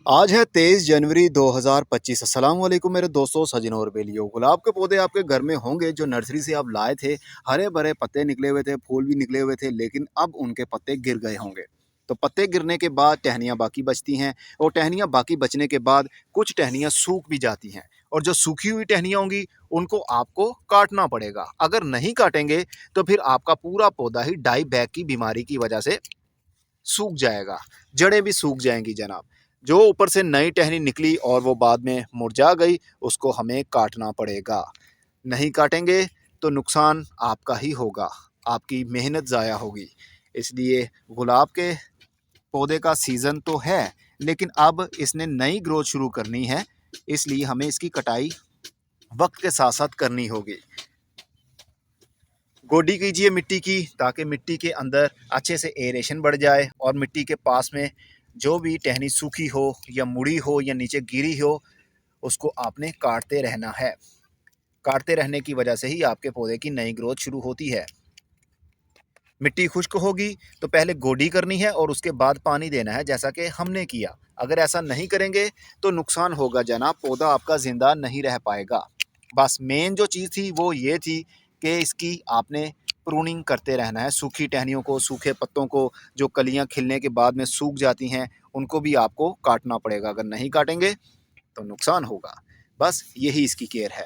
आज है 23 जनवरी 2025। अस्सलाम वालेकुम मेरे दोस्तों, सजनों और बेलियों। गुलाब के पौधे आपके घर में होंगे जो नर्सरी से आप लाए थे। हरे भरे पत्ते निकले हुए थे, फूल भी निकले हुए थे, लेकिन अब उनके पत्ते गिर गए होंगे। तो पत्ते गिरने के बाद टहनियाँ बाकी बचती हैं, और टहनियाँ बाकी बचने के बाद कुछ टहनियाँ सूख भी जाती हैं। और जो सूखी हुई टहनियाँ होंगी उनको आपको काटना पड़ेगा। अगर नहीं काटेंगे तो फिर आपका पूरा पौधा ही डाई बैक की बीमारी की वजह से सूख जाएगा, जड़ें भी सूख जाएंगी जनाब। जो ऊपर से नई टहनी निकली और वो बाद में मुरझा गई, उसको हमें काटना पड़ेगा। नहीं काटेंगे तो नुकसान आपका ही होगा, आपकी मेहनत ज़ाया होगी। इसलिए गुलाब के पौधे का सीज़न तो है, लेकिन अब इसने नई ग्रोथ शुरू करनी है, इसलिए हमें इसकी कटाई वक्त के साथ साथ करनी होगी। गोडी कीजिए मिट्टी की, ताकि मिट्टी के अंदर अच्छे से एरेशन बढ़ जाए, और मिट्टी के पास में जो भी टहनी सूखी हो या मुड़ी हो या नीचे गिरी हो, उसको आपने काटते रहना है। काटते रहने की वजह से ही आपके पौधे की नई ग्रोथ शुरू होती है। मिट्टी खुश्क होगी तो पहले गोडी करनी है और उसके बाद पानी देना है, जैसा कि हमने किया। अगर ऐसा नहीं करेंगे तो नुकसान होगा जनाब, पौधा आपका ज़िंदा नहीं रह पाएगा। बस मेन जो चीज़ थी वो ये थी कि इसकी आपने प्रूनिंग करते रहना है। सूखी टहनियों को, सूखे पत्तों को, जो कलियां खिलने के बाद में सूख जाती हैं, उनको भी आपको काटना पड़ेगा। अगर नहीं काटेंगे तो नुकसान होगा। बस यही इसकी केयर है।